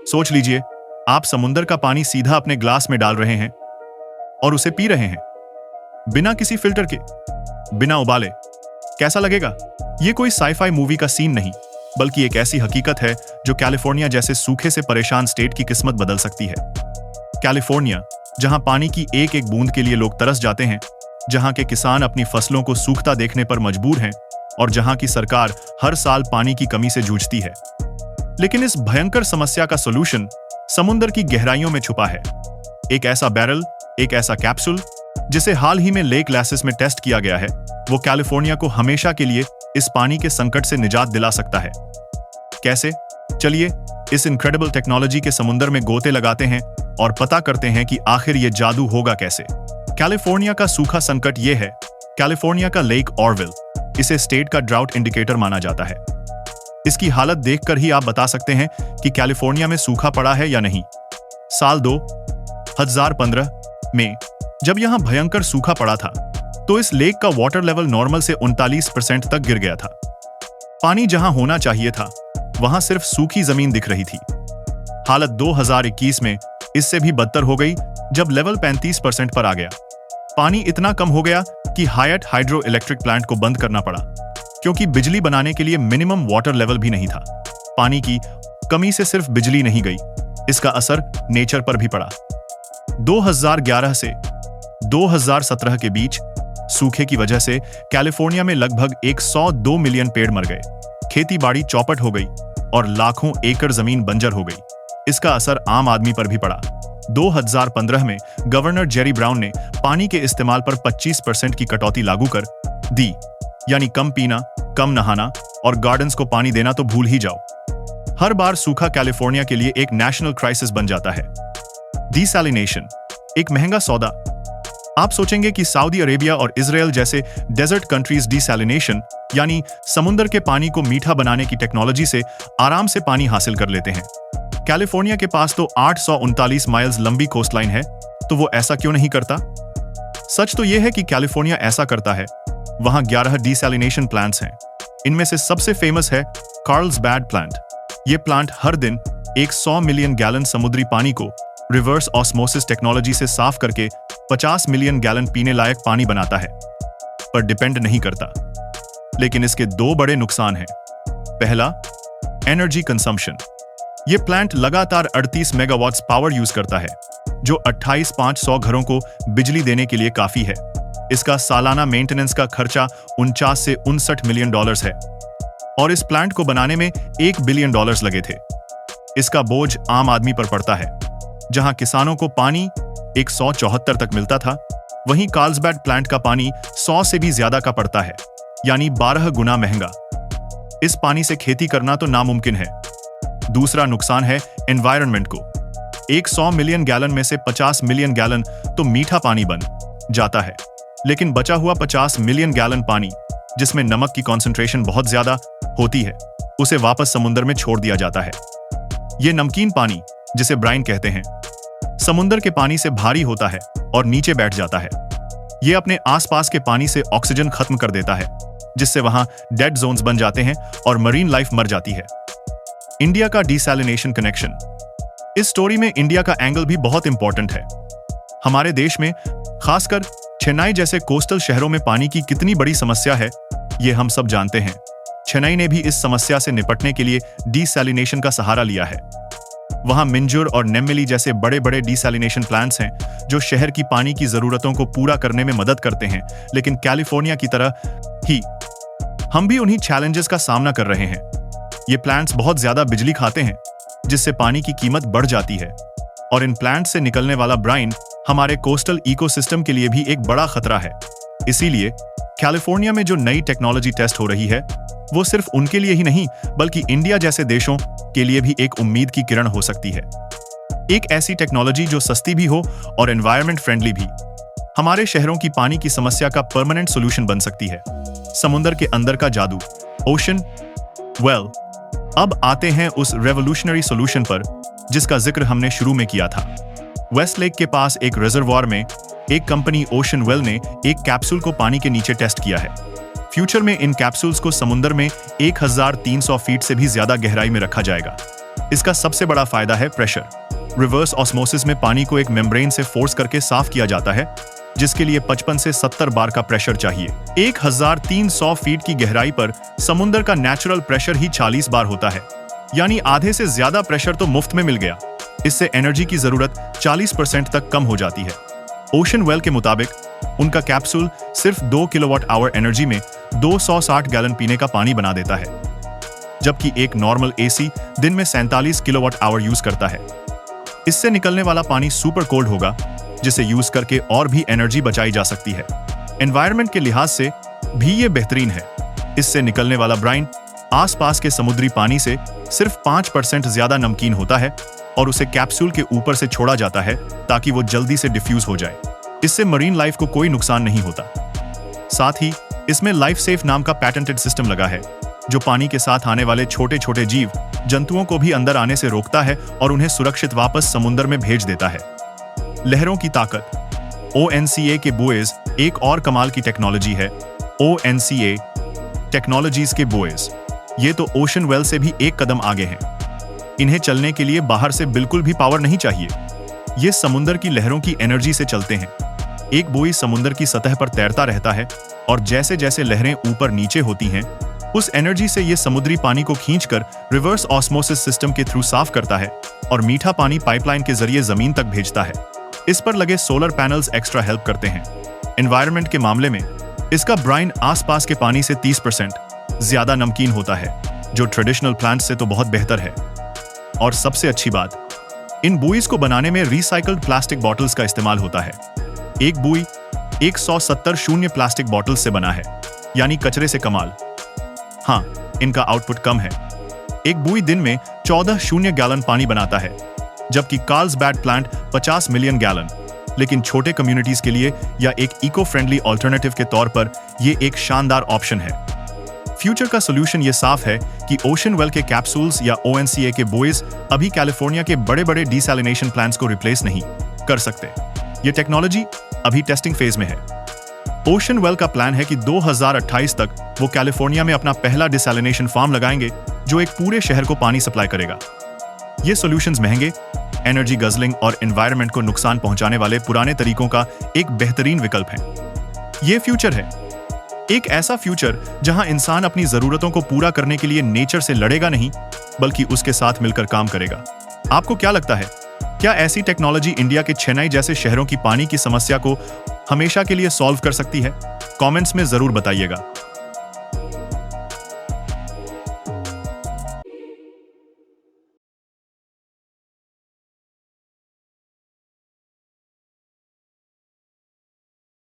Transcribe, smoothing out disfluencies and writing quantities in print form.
सोच लीजिए, आप समुद्र का पानी सीधा अपने ग्लास में डाल रहे हैं और उसे पी रहे हैं, बिना किसी फिल्टर के, बिना उबाले। कैसा लगेगा? ये कोई साइफाई मूवी का सीन नहीं, बल्कि एक ऐसी हकीकत है जो कैलिफोर्निया जैसे सूखे से परेशान स्टेट की किस्मत बदल सकती है। कैलिफोर्निया, जहां पानी की एक एक बूंद के लिए लोग तरस जाते हैं, जहां के किसान अपनी फसलों को सूखता देखने पर मजबूर हैं और जहां की सरकार हर साल पानी की कमी से जूझती है। लेकिन इस भयंकर समस्या का सॉल्यूशन समुद्र की गहराइयों में छुपा है। एक ऐसा बैरल, एक ऐसा कैप्सूल जिसे हाल ही में लेक लैसिस में टेस्ट किया गया है, वो कैलिफोर्निया को हमेशा के लिए इस पानी के संकट से निजात दिला सकता है। कैसे? चलिए इस इनक्रेडिबल टेक्नोलॉजी के समुद्र में गोते लगाते हैं और पता करते हैं कि आखिर ये जादू होगा कैसे। कैलिफोर्निया का सूखा संकट ये है। कैलिफोर्निया का लेक ऑरविल, इसे स्टेट का ड्राउट इंडिकेटर माना जाता है। इसकी हालत देखकर ही आप बता सकते हैं कि कैलिफोर्निया में सूखा पड़ा है या नहीं। साल 2015 में जब यहां भयंकर सूखा पड़ा था, तो इस लेक का वाटर लेवल नॉर्मल से 39% तक गिर गया था। पानी जहां होना चाहिए था, वहां सिर्फ सूखी जमीन दिख रही थी। हालत 2021 में इससे भी बदतर हो गई, जब लेवल 35% पर आ गया। पानी इतना कम हो गया कि हायट हाइड्रो इलेक्ट्रिक प्लांट को बंद करना पड़ा, क्योंकि बिजली बनाने के लिए मिनिमम वाटर लेवल भी नहीं था। पानी की कमी से सिर्फ बिजली नहीं गई, इसका असर नेचर पर भी पड़ा। 2011 से 2017 के बीच सूखे की वजह से कैलिफोर्निया में लगभग 102 मिलियन पेड़ मर गए, खेती बाड़ी चौपट हो गई और लाखों एकड़ जमीन बंजर हो गई। इसका असर आम आदमी पर भी पड़ा। 2015 में गवर्नर जेरी ब्राउन ने पानी के इस्तेमाल पर 25% की कटौती लागू कर दी, यानी कम पीना, कम नहाना और गार्डन्स को पानी देना तो भूल ही जाओ। हर बार सूखा कैलिफोर्निया के लिए एक नेशनल क्राइसिस बन जाता है। डिसैलिनेशन, एक महंगा सौदा। आप सोचेंगे कि सऊदी अरेबिया और इजराइल जैसे डेजर्ट कंट्रीज डिसैलिनेशन यानी समुद्र के पानी को मीठा बनाने की टेक्नोलॉजी से आराम से पानी हासिल कर लेते हैं। कैलिफोर्निया के पास तो 839 माइल्स लंबी कोस्टलाइन है, तो वो ऐसा क्यों नहीं करता? सच तो यह है कि कैलिफोर्निया ऐसा करता है। वहां 11 डिसैलिनेशन प्लांट्स हैं। इनमें से सबसे फेमस है कार्लसबैड प्लांट। ये प्लांट हर दिन 100 मिलियन गैलन समुद्री पानी को रिवर्स ऑस्मोसिस टेक्नोलॉजी से साफ करके 50 मिलियन गैलन पीने लायक पानी बनाता है, पर डिपेंड नहीं करता। लेकिन इसके दो बड़े नुकसान हैं। पहला, एनर्जी कंजम्पशन। ये प्लांट लगातार 38 मेगावाट्स पावर यूज करता है, जो 28,500 घरों को बिजली देने के लिए काफी है। इसका सालाना मेंटेनेंस का खर्चा 49 से 59 मिलियन डॉलर्स है और इस प्लांट को बनाने में $1 बिलियन लगे थे। इसका बोझ आम आदमी पर पड़ता है। जहां किसानों को पानी 174 तक मिलता था, वहीं कार्लसबैड प्लांट का पानी 100 से भी ज्यादा का पड़ता है, यानी 12 गुना महंगा। इस पानी से खेती करना तो नामुमकिन है। दूसरा नुकसान है एनवायरनमेंट को। 100 मिलियन गैलन में से 50 मिलियन गैलन तो मीठा पानी बन जाता है, लेकिन बचा हुआ 50 मिलियन गैलन पानी, जिसमें नमक की कॉन्सेंट्रेशन बहुत ज्यादा होती है, उसे वापस समुद्र में छोड़ दिया जाता है। यह नमकीन पानी, जिसे ब्राइन कहते हैं, समुद्र के पानी से भारी होता है और नीचे बैठ जाता है। यह अपने आसपास के पानी से ऑक्सीजन खत्म कर देता है, जिससे वहां डेड जोन्स बन जाते हैं और मरीन लाइफ मर जाती है। इंडिया का डिसैलिनेशन कनेक्शन। इस स्टोरी में इंडिया का एंगल भी बहुत इंपॉर्टेंट है। हमारे देश में, खासकर चेन्नई जैसे कोस्टल शहरों में पानी की कितनी बड़ी समस्या है, ये हम सब जानते हैं। चेन्नई ने भी इस समस्या से निपटने के लिए डिसैलिनेशन का सहारा लिया है। वहां मिंजूर और नेम्मिली जैसे बड़े बड़े डिसैलिनेशन प्लांट्स हैं, जो शहर की पानी की जरूरतों को पूरा करने में मदद करते हैं। लेकिन कैलिफोर्निया की तरह ही हम भी उन्हीं चैलेंजेस का सामना कर रहे हैं। ये प्लांट्स बहुत ज्यादा बिजली खाते हैं, जिससे पानी की कीमत बढ़ जाती है, और इन प्लांट्स से निकलने वाला ब्राइन हमारे कोस्टल इकोसिस्टम के लिए भी एक बड़ा खतरा है। इसीलिए कैलिफोर्निया में जो नई टेक्नोलॉजी टेस्ट हो रही है, वो सिर्फ उनके लिए ही नहीं, बल्कि इंडिया जैसे देशों के लिए भी एक उम्मीद की किरण हो सकती है। एक ऐसी टेक्नोलॉजी जो सस्ती भी हो और एनवायरनमेंट फ्रेंडली भी, हमारे शहरों की पानी की समस्या का परमानेंट सॉल्यूशन बन सकती है। समुद्र के अंदर का जादू, ओशन वेल। अब आते हैं उस रेवोल्यूशनरी सॉल्यूशन पर जिसका जिक्र हमने शुरू में किया था। वेस्टलेक के पास एक रिजर्वॉयर में एक कंपनी ओशन वेल ने एक कैप्सूल को पानी के नीचे टेस्ट किया है। फ्यूचर में इन कैप्सूल्स को समुद्र में 1300 फीट से भी ज्यादा गहराई में रखा जाएगा। इसका सबसे बड़ा फायदा है प्रेशर। रिवर्स ऑस्मोसिस में पानी को एक मेम्ब्रेन से फोर्स करके साफ किया जाता है, जिसके लिए 55 से 70 बार का प्रेशर चाहिए। 1300 फीट की गहराई पर समुद्र का नेचुरल प्रेशर ही 40 बार होता है, यानी आधे से ज्यादा प्रेशर तो मुफ्त में मिल गया। इससे एनर्जी की जरूरत 40% तक कम हो जाती है। ओशन वेल के मुताबिक उनका कैप्सूल सिर्फ 2 किलोवाट आवर एनर्जी में 260 गैलन पीने का पानी बना देता है, जबकि एक नॉर्मल एसी दिन में 47 किलोवाट आवर यूज करता है। इससे निकलने वाला पानी सुपर कोल्ड होगा, जिसे यूज करके और भी एनर्जी बचाई जा सकती है। एनवायरनमेंट के लिहाज से भी ये बेहतरीन है। इससे निकलने वाला ब्राइन आसपास के समुद्री पानी से सिर्फ 5% ज्यादा नमकीन होता है और उसे कैप्सूल के ऊपर से छोड़ा जाता है ताकि वो जल्दी से डिफ्यूज हो जाए। इससे मरीन लाइफ को कोई नुकसान नहीं होता। साथ ही इसमें लाइफ सेफ नाम का पैटेंटेड सिस्टम लगा है, जो पानी के साथ आने वाले छोटे छोटे जीव जंतुओं को भी अंदर आने से रोकता है और उन्हें सुरक्षित वापस समुद्र में भेज देता है। लहरों की ताकत। ONCA के बुएज एक और कमाल की टेक्नोलॉजी है। ONCA टेक्नोलॉजीज के बुएज ये तो ओशन वेल से भी एक कदम आगे हैं। इन्हें चलने के लिए बाहर से बिल्कुल भी पावर नहीं चाहिए। ये समुद्र की लहरों की एनर्जी से चलते हैं। एक बुई समुद्र की सतह पर तैरता रहता है और जैसे जैसे लहरें ऊपर नीचे होती हैं, उस एनर्जी से ये समुद्री पानी को खींचकर रिवर्स ऑस्मोसिस सिस्टम के थ्रू साफ करता है और मीठा पानी पाइपलाइन के जरिए जमीन तक भेजता है। इस पर लगे सोलर पैनल्स एक्स्ट्रा हेल्प करते हैं। एनवायरनमेंट के मामले में इसका ब्राइन आसपास के पानी से 30% ज्यादा नमकीन होता है, जो ट्रेडिशनल प्लांट से तो बहुत बेहतर है। और सबसे अच्छी बात, इन बुईज को बनाने में रिसाइकल्ड प्लास्टिक बॉटल्स का इस्तेमाल होता है। एक बुई 170 शून्य प्लास्टिक बॉटल्स से बना है, यानी कचरे से कमाल। हाँ, इनका आउटपुट कम है। एक बुई दिन में 14 शून्य गैलन पानी बनाता है, जबकि कार्ल्सबैड प्लांट 50 मिलियन गैलन। लेकिन छोटे कम्युनिटीज के लिए या एक इको फ्रेंडली ऑल्टरनेटिव के तौर पर यह एक शानदार ऑप्शन है। फ्यूचर का सोल्यूशन ये साफ है कि ओशन वेल के कैप्सूल्स या ONCA के बुएज अभी कैलिफोर्निया के बड़े बड़े डिसैलिनेशन प्लांट्स को रिप्लेस नहीं कर सकते। ये टेक्नोलॉजी अभी टेस्टिंग फेज में है। ओशन वेल का प्लान है कि 2028 तक वो कैलिफोर्निया में अपना पहला डिसैलिनेशन फार्म लगाएंगे, जो एक पूरे शहर को पानी सप्लाई करेगा। ये सॉल्यूशंस महंगे, एनर्जी गजलिंग और एनवायरनमेंट को नुकसान पहुंचाने वाले पुराने तरीकों का एक बेहतरीन विकल्प है। ये फ्यूचर है, एक ऐसा फ्यूचर जहां इंसान अपनी जरूरतों को पूरा करने के लिए नेचर से लड़ेगा नहीं, बल्कि उसके साथ मिलकर काम करेगा। आपको क्या लगता है, क्या ऐसी टेक्नोलॉजी इंडिया के चेन्नई जैसे शहरों की पानी की समस्या को हमेशा के लिए सॉल्व कर सकती है? कमेंट्स में जरूर बताइएगा।